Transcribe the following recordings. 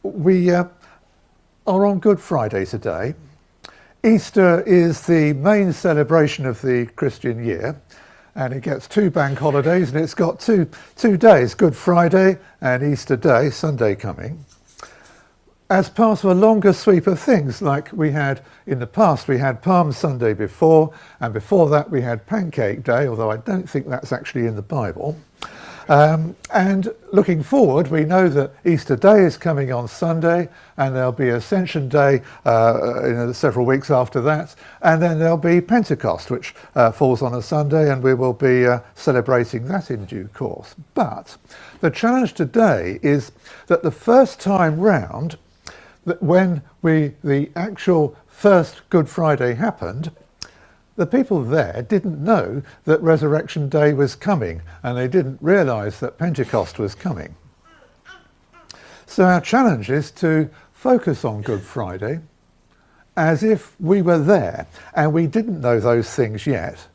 We are on Good Friday today. Easter is the main celebration of the Christian year, and it gets two bank holidays, and it's got two days, Good Friday and Easter Day, Sunday coming. As part of a longer sweep of things, like we had in the past, we had Palm Sunday before, and before that we had Pancake Day, although I don't think that's actually in the Bible. And looking forward, we know that Easter Day is coming on Sunday, and there'll be Ascension Day several weeks after that, and then there'll be Pentecost, which falls on a Sunday, and we will be celebrating that in due course. But the challenge today is that the first time round, that when the actual first Good Friday happened, the people there didn't know that Resurrection Day was coming, and they didn't realise that Pentecost was coming. So our challenge is to focus on Good Friday as if we were there and we didn't know those things yet,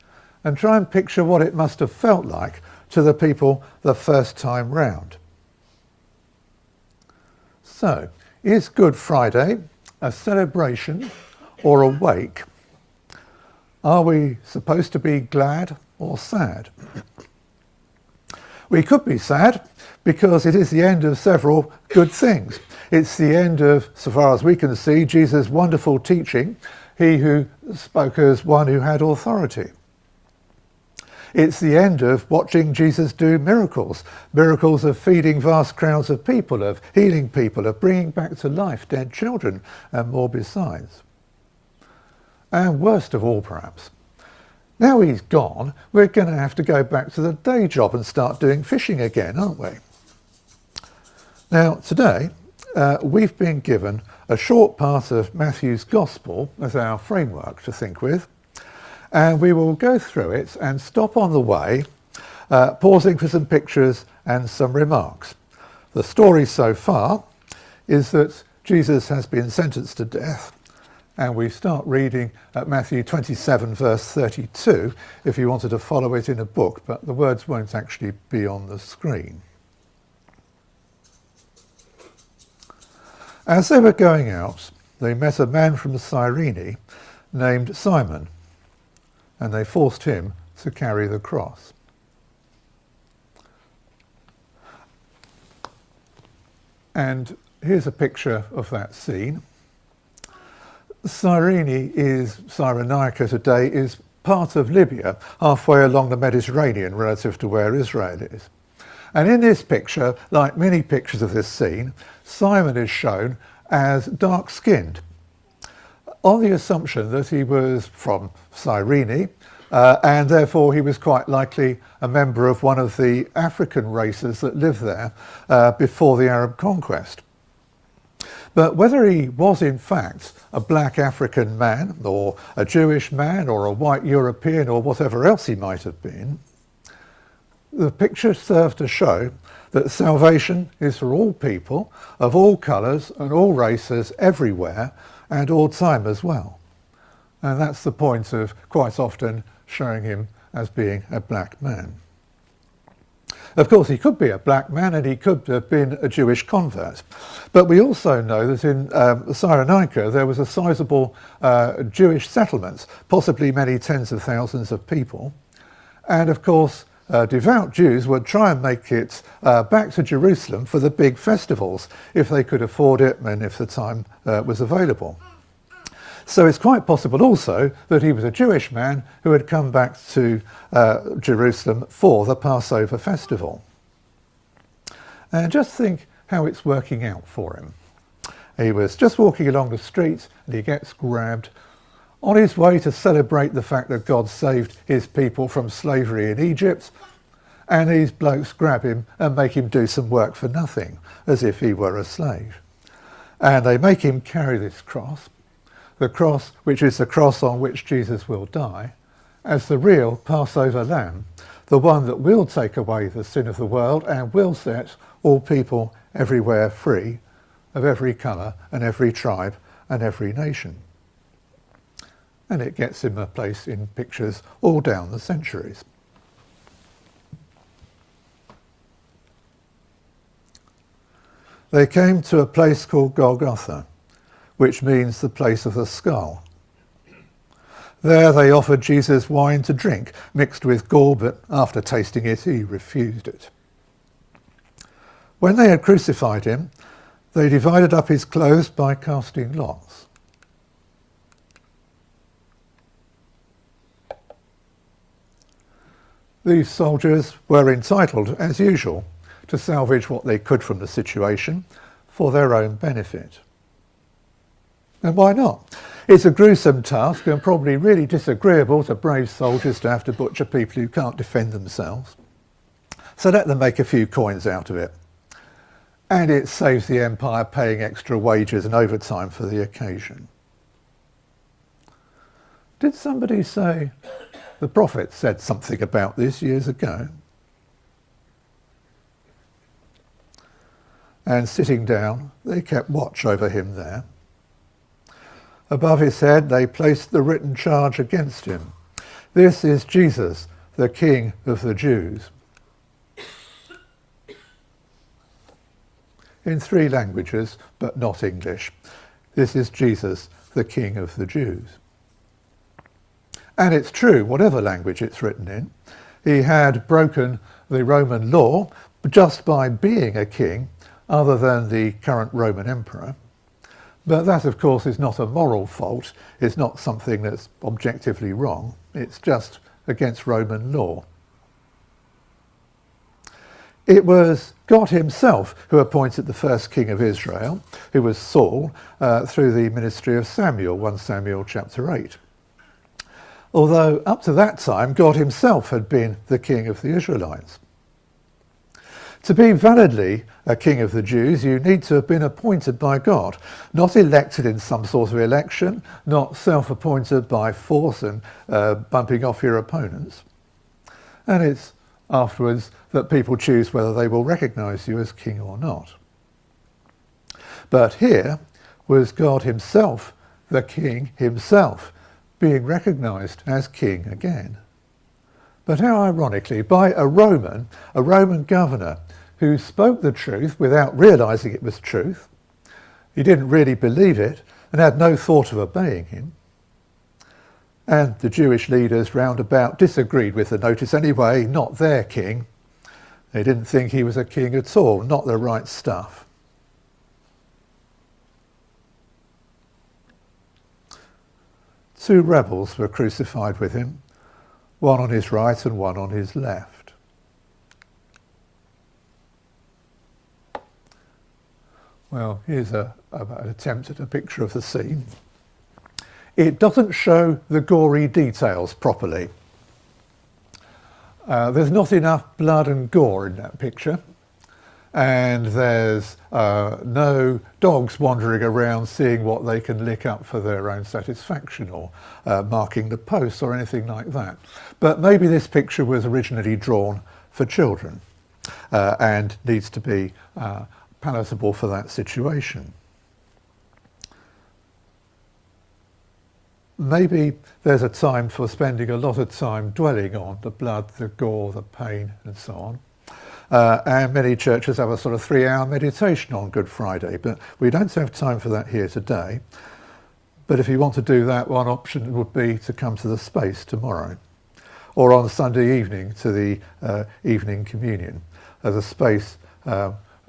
and try and picture what it must have felt like to the people the first time round. So, is Good Friday a celebration or a wake? Are we supposed to be glad or sad? We could be sad because it is the end of several good things. It's the end of, so far as we can see, Jesus' wonderful teaching, he who spoke as one who had authority. It's the end of watching Jesus do miracles, miracles of feeding vast crowds of people, of healing people, of bringing back to life dead children, and more besides. And worst of all, perhaps, now he's gone, we're going to have to go back to the day job and start doing fishing again, aren't we? Now, today, we've been given a short part of Matthew's Gospel as our framework to think with, and we will go through it and stop on the way, pausing for some pictures and some remarks. The story so far is that Jesus has been sentenced to death, and we start reading at Matthew 27 verse 32 if you wanted to follow it in a book, but the words won't actually be on the screen. As they were going out, they met a man from Cyrene named Simon, and they forced him to carry the cross. And here's a picture of that scene. Cyrenaica today is part of Libya, halfway along the Mediterranean relative to where Israel is. And in this picture, like many pictures of this scene, Simon is shown as dark-skinned, on the assumption that he was from Cyrene, and therefore he was quite likely a member of one of the African races that lived there before the Arab conquest. But whether he was in fact a black African man, or a Jewish man, or a white European, or whatever else he might have been, the picture served to show that salvation is for all people, of all colours and all races, everywhere, and all time as well. And that's the point of quite often showing him as being a black man. Of course, he could be a black man and he could have been a Jewish convert. But we also know that in Cyrenaica there was a sizable Jewish settlement, possibly many tens of thousands of people. And of course, devout Jews would try and make it back to Jerusalem for the big festivals, if they could afford it and if the time was available. So it's quite possible also that he was a Jewish man who had come back to Jerusalem for the Passover festival. And just think how it's working out for him. He was just walking along the street and he gets grabbed on his way to celebrate the fact that God saved his people from slavery in Egypt, and these blokes grab him and make him do some work for nothing, as if he were a slave. And they make him carry this cross, the cross which is the cross on which Jesus will die, as the real Passover lamb, the one that will take away the sin of the world and will set all people everywhere free, of every colour and every tribe and every nation. And it gets him a place in pictures all down the centuries. they came to a place called Golgotha, which means the place of the skull. There they offered Jesus wine to drink, mixed with gall, but after tasting it, he refused it. When they had crucified him, they divided up his clothes by casting lots. These soldiers were entitled, as usual, to salvage what they could from the situation for their own benefit. And why not? It's a gruesome task and probably really disagreeable to brave soldiers to have to butcher people who can't defend themselves. So let them make a few coins out of it. And it saves the empire paying extra wages and overtime for the occasion. Did somebody say the prophet said something about this years ago? And sitting down, they kept watch over him there. Above his head, they placed the written charge against him. This is Jesus, the King of the Jews. In 3 languages, but not English. This is Jesus, the King of the Jews. And it's true, whatever language it's written in, he had broken the Roman law just by being a king, other than the current Roman emperor. But that, of course, is not a moral fault. It's not something that's objectively wrong. It's just against Roman law. It was God himself who appointed the first king of Israel, who was Saul, through the ministry of Samuel, 1 Samuel chapter 8. Although up to that time, God himself had been the king of the Israelites. To be validly a king of the Jews, you need to have been appointed by God, not elected in some sort of election, not self-appointed by force and bumping off your opponents. And it's afterwards that people choose whether they will recognise you as king or not. But here was God himself, the king himself, being recognised as king again. But how ironically, by a Roman governor who spoke the truth without realising it was truth. He didn't really believe it and had no thought of obeying him. And the Jewish leaders round about disagreed with the notice anyway, not their king. They didn't think he was a king at all, not the right stuff. Two rebels were crucified with him, one on his right and one on his left. Well, here's an attempt at a picture of the scene. It doesn't show the gory details properly. There's not enough blood and gore in that picture. And there's no dogs wandering around seeing what they can lick up for their own satisfaction or marking the posts or anything like that. But maybe this picture was originally drawn for children and needs to be palatable for that situation. Maybe there's a time for spending a lot of time dwelling on the blood, the gore, the pain and so on. And many churches have a sort of 3-hour meditation on Good Friday, but we don't have time for that here today. But if you want to do that, one option would be to come to the space tomorrow, or on Sunday evening to the evening communion as a space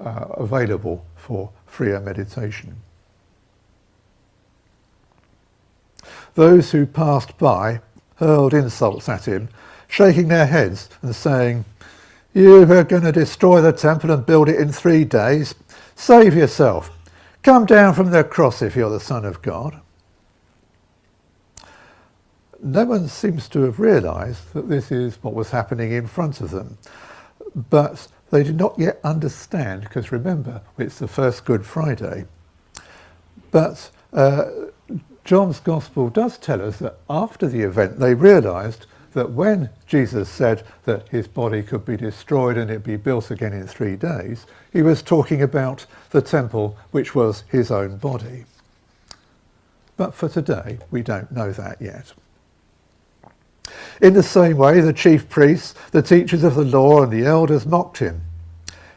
available for freer meditation. Those who passed by hurled insults at him, shaking their heads and saying, "You are going to destroy the temple and build it in 3 days. Save yourself. Come down from the cross if you're the Son of God." No one seems to have realised that this is what was happening in front of them. But they did not yet understand, because remember, it's the first Good Friday. But John's Gospel does tell us that after the event, they realised that when Jesus said that his body could be destroyed and it'd be built again in 3 days, he was talking about the temple, which was his own body. But for today, we don't know that yet. In the same way, the chief priests, the teachers of the law and the elders mocked him.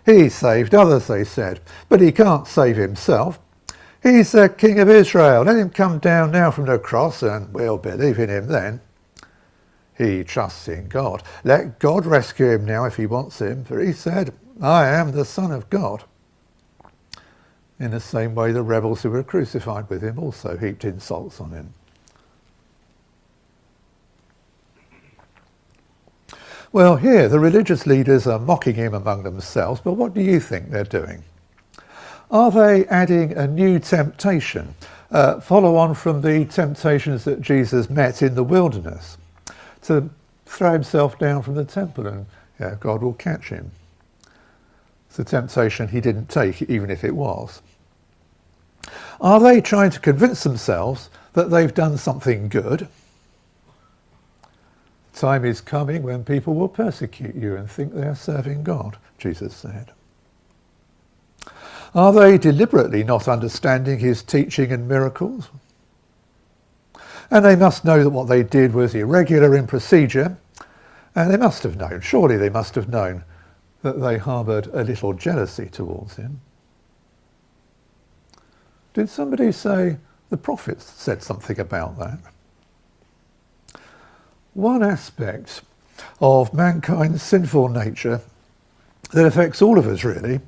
He saved others, they said, but he can't save himself. He's the King of Israel. Let him come down now from the cross and we'll believe in him then. He trusts in God. Let God rescue him now if he wants him, for he said, I am the Son of God. In the same way, the rebels who were crucified with him also heaped insults on him. Well, here the religious leaders are mocking him among themselves, but what do you think they're doing? Are they adding a new temptation, follow on from the temptations that Jesus met in the wilderness, to throw himself down from the temple and God will catch him? It's a temptation he didn't take, even if it was. Are they trying to convince themselves that they've done something good? Time is coming when people will persecute you and think they are serving God, Jesus said. Are they deliberately not understanding his teaching and miracles? And they must know that what they did was irregular in procedure, and they must have known, surely they must have known, that they harboured a little jealousy towards him. Did somebody say the prophets said something about that? One aspect of mankind's sinful nature that affects all of us really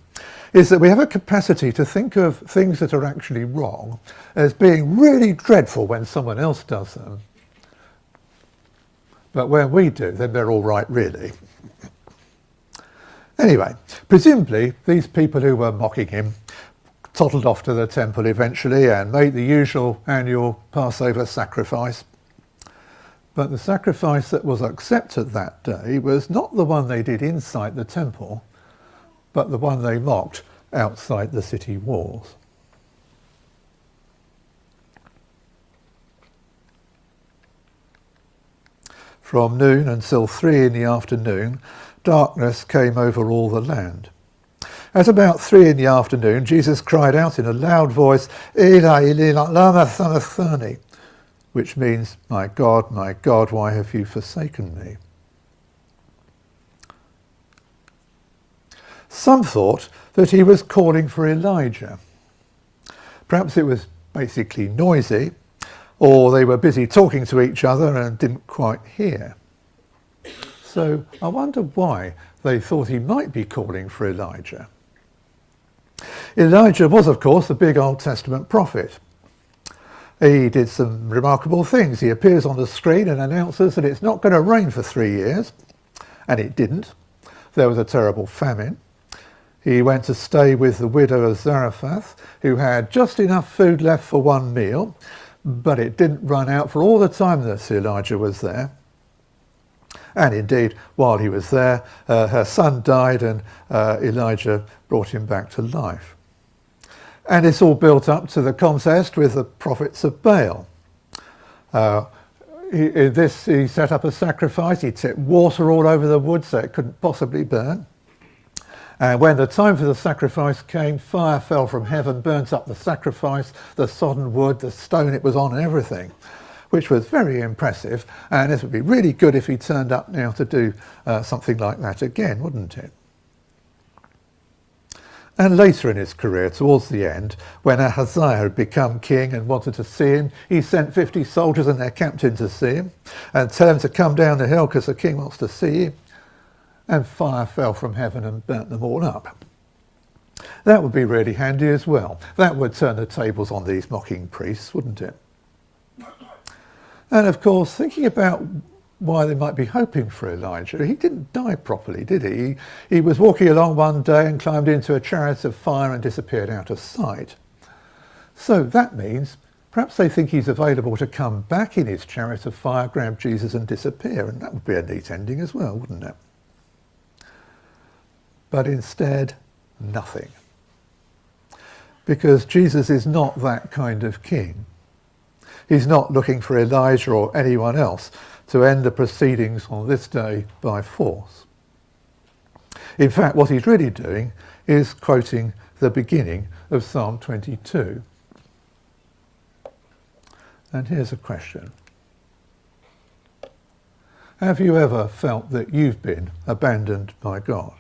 is that we have a capacity to think of things that are actually wrong as being really dreadful when someone else does them. But when we do, then they're all right really. Anyway, presumably these people who were mocking him toddled off to the temple eventually and made the usual annual Passover sacrifice. But the sacrifice that was accepted that day was not the one they did inside the temple, but the one they mocked outside the city walls. From noon until 3 in the afternoon, darkness came over all the land. At about 3 in the afternoon, Jesus cried out in a loud voice, Eli, Eli, lama sabachthani, which means, my God, why have you forsaken me? Some thought that he was calling for Elijah. Perhaps it was basically noisy, or they were busy talking to each other and didn't quite hear. So I wonder why they thought he might be calling for Elijah. Elijah was, of course, a big Old Testament prophet. He did some remarkable things. He appears on the screen and announces that it's not going to rain for 3 years, and it didn't. There was a terrible famine. He went to stay with the widow of Zarephath, who had just enough food left for one meal, but it didn't run out for all the time that Elijah was there. And indeed, while he was there, her son died and Elijah brought him back to life. And it's all built up to the contest with the prophets of Baal. He set up a sacrifice. He tipped water all over the wood so it couldn't possibly burn. And when the time for the sacrifice came, fire fell from heaven, burnt up the sacrifice, the sodden wood, the stone it was on, and everything, which was very impressive. And it would be really good if he turned up now to do something like that again, wouldn't it? And later in his career, towards the end, when Ahaziah had become king and wanted to see him, he sent 50 soldiers and their captain to see him and tell him to come down the hill because the king wants to see you. And fire fell from heaven and burnt them all up. That would be really handy as well. That would turn the tables on these mocking priests, wouldn't it? And of course, thinking about why they might be hoping for Elijah, he didn't die properly, did he? He was walking along one day and climbed into a chariot of fire and disappeared out of sight. So that means perhaps they think he's available to come back in his chariot of fire, grab Jesus and disappear, and that would be a neat ending as well, wouldn't it? But instead, nothing. Because Jesus is not that kind of king. He's not looking for Elijah or anyone else to end the proceedings on this day by force. In fact, what he's really doing is quoting the beginning of Psalm 22. And here's a question. Have you ever felt that you've been abandoned by God?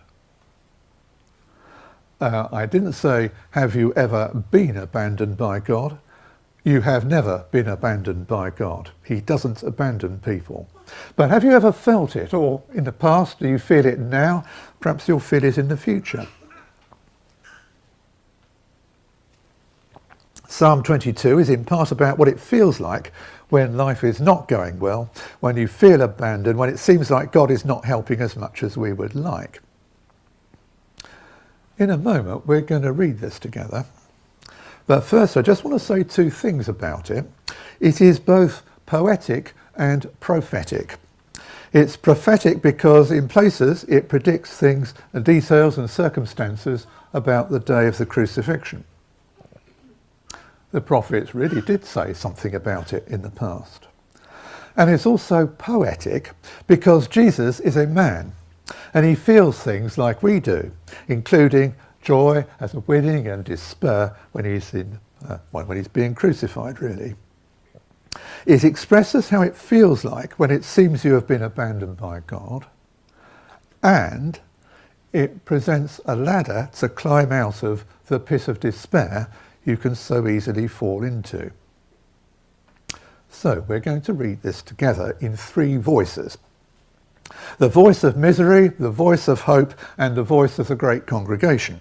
I didn't say, have you ever been abandoned by God? You have never been abandoned by God. He doesn't abandon people. But have you ever felt it? Or in the past, do you feel it now? Perhaps you'll feel it in the future. Psalm 22 is in part about what it feels like when life is not going well, when you feel abandoned, when it seems like God is not helping as much as we would like. In a moment, we're going to read this together. But first, I just want to say two things about it. It is both poetic and prophetic. It's prophetic because in places it predicts things, details and circumstances about the day of the crucifixion. The prophets really did say something about it in the past. And it's also poetic because Jesus is a man and he feels things like we do, including joy at a wedding and despair when he's being crucified, really. It expresses how it feels like when it seems you have been abandoned by God, and it presents a ladder to climb out of the pit of despair you can so easily fall into. So we're going to read this together in three voices. The voice of misery, the voice of hope, and the voice of the great congregation.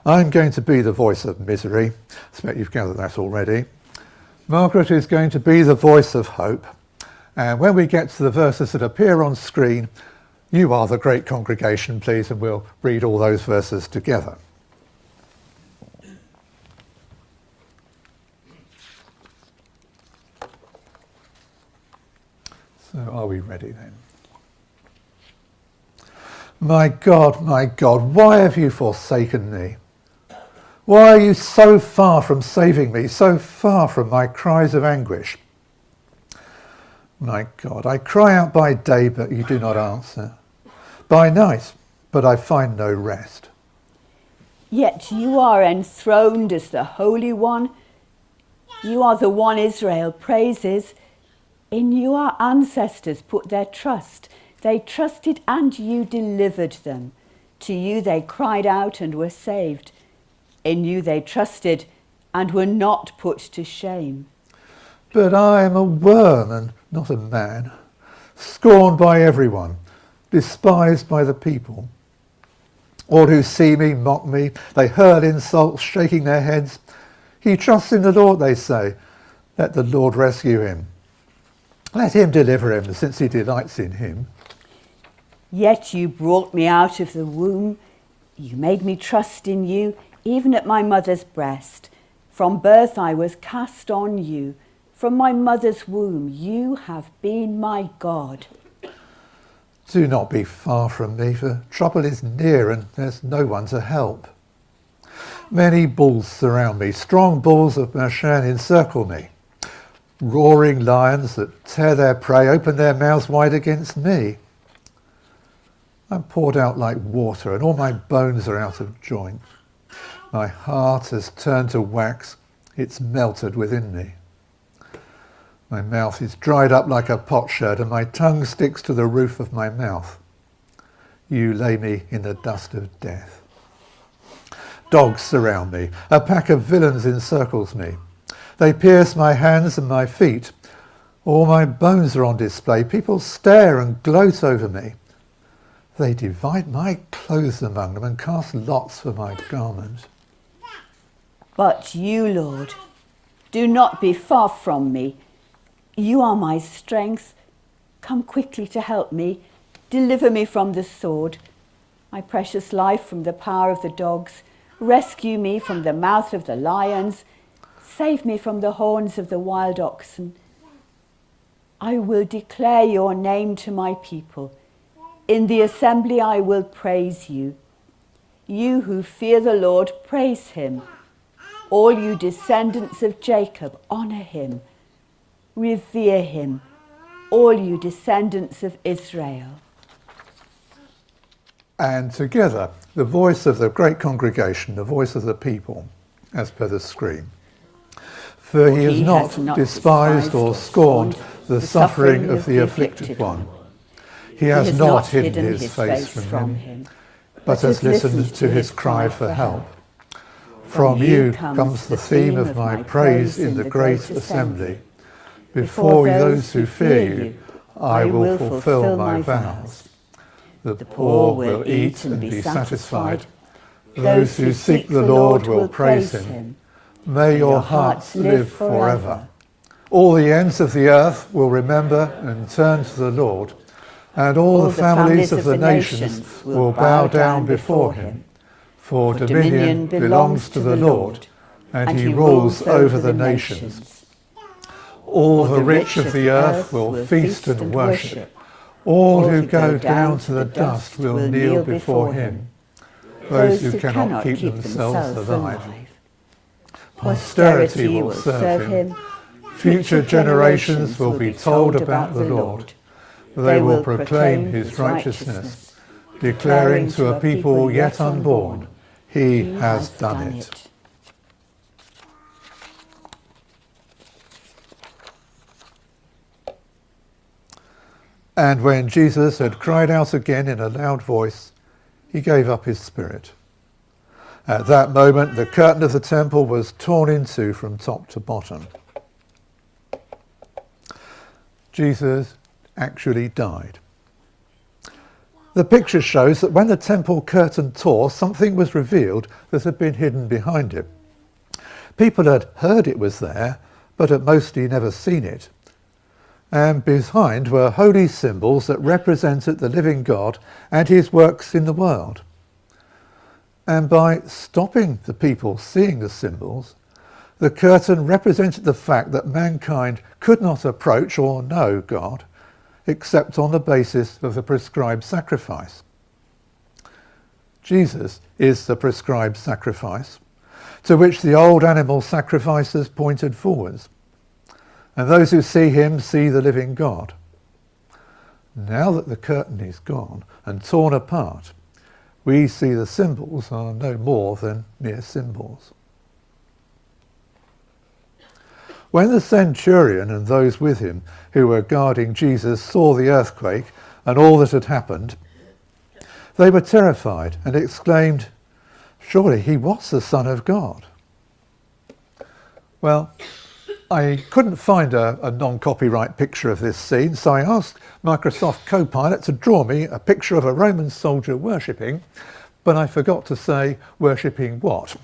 I'm going to be the voice of misery. I expect you've gathered that already. Margaret is going to be the voice of hope. And when we get to the verses that appear on screen, you are the great congregation, please, and we'll read all those verses together. So are we ready then? My God, why have you forsaken me? Why are you so far from saving me, so far from my cries of anguish? My God, I cry out by day, but you do not answer. By night, but I find no rest. Yet you are enthroned as the Holy One. You are the one Israel praises. In you our ancestors put their trust. They trusted and you delivered them. To you they cried out and were saved. In you they trusted and were not put to shame. But I am a worm and not a man, scorned by everyone, despised by the people. All who see me mock me. They hurl insults, shaking their heads. He trusts in the Lord, they say. Let the Lord rescue him. Let him deliver him, since he delights in him. Yet you brought me out of the womb. You made me trust in you, even at my mother's breast. From birth I was cast on you. From my mother's womb you have been my God. Do not be far from me, for trouble is near and there's no one to help. Many bulls surround me, strong bulls of Bashan encircle me. Roaring lions that tear their prey open their mouths wide against me. I'm poured out like water and all my bones are out of joint. My heart has turned to wax, it's melted within me. My mouth is dried up like a potsherd and my tongue sticks to the roof of my mouth. You lay me in the dust of death. Dogs surround me, a pack of villains encircles me. They pierce my hands and my feet. All my bones are on display. People stare and gloat over me. They divide my clothes among them and cast lots for my garment. But you, Lord, do not be far from me. You are my strength. Come quickly to help me. Deliver me from the sword, my precious life from the power of the dogs. Rescue me from the mouth of the lions. Save me from the horns of the wild oxen. I will declare your name to my people. In the assembly I will praise you. You who fear the Lord, praise him. All you descendants of Jacob, honor him. Revere him, all you descendants of Israel. And together, the voice of the great congregation, the voice of the people, as per the screen. For he has not despised or scorned the suffering of the afflicted one. He has not hidden his face from him. but has listened to his cry for help. From you comes the theme of my praise in the great assembly. Before those who fear you, I will fulfill my vows. The poor will eat and be satisfied. Those who seek the Lord will praise him. May your hearts live forever. All the ends of the earth will remember and turn to the Lord, and all the families of the nations will bow down before him. For dominion belongs to the Lord, and he rules over the nations. All the rich of the earth will feast and worship. All who go down to the dust will kneel before him. Those who cannot keep themselves alive. Posterity will serve him. Future generations will be told about the Lord. They will proclaim his righteousness, declaring to a people yet unborn, he has done it. And when Jesus had cried out again in a loud voice, he gave up his spirit. At that moment, the curtain of the temple was torn in two from top to bottom. Jesus actually died. The picture shows that when the temple curtain tore, something was revealed that had been hidden behind it. People had heard it was there, but had mostly never seen it. And behind were holy symbols that represented the living God and his works in the world. And by stopping the people seeing the symbols, the curtain represented the fact that mankind could not approach or know God except on the basis of the prescribed sacrifice. Jesus is the prescribed sacrifice, to which the old animal sacrifices pointed forwards. And those who see him see the living God. Now that the curtain is gone and torn apart, we see the symbols are no more than mere symbols. When the centurion and those with him who were guarding Jesus saw the earthquake and all that had happened, they were terrified and exclaimed, "Surely he was the Son of God." Well, I couldn't find a non-copyright picture of this scene, so I asked Microsoft Copilot to draw me a picture of a Roman soldier worshipping, but I forgot to say worshipping what.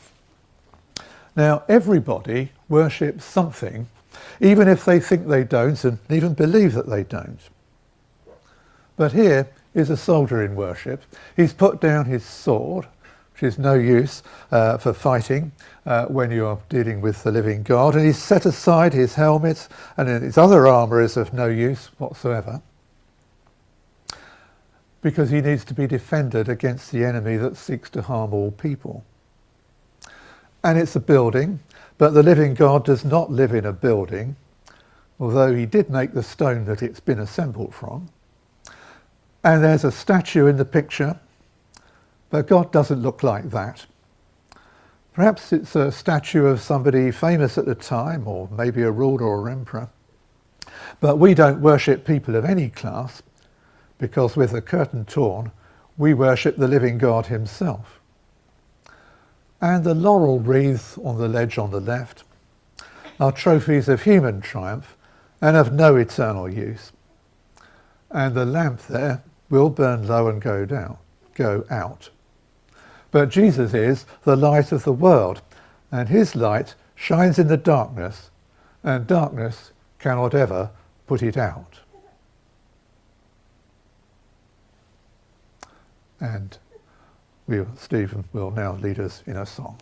Now, everybody worships something, even if they think they don't and even believe that they don't. But here is a soldier in worship. He's put down his sword, which is no use for fighting when you're dealing with the living God, and he's set aside his helmet, and his other armour is of no use whatsoever, because he needs to be defended against the enemy that seeks to harm all people. And it's a building, but the living God does not live in a building, although he did make the stone that it's been assembled from. And there's a statue in the picture, but God doesn't look like that. Perhaps it's a statue of somebody famous at the time, or maybe a ruler or emperor. But we don't worship people of any class, because with the curtain torn, we worship the living God himself. And the laurel wreaths on the ledge on the left are trophies of human triumph and of no eternal use. And the lamp there will burn low and go out. But Jesus is the light of the world, and his light shines in the darkness, and darkness cannot ever put it out. And Stephen will now lead us in a song.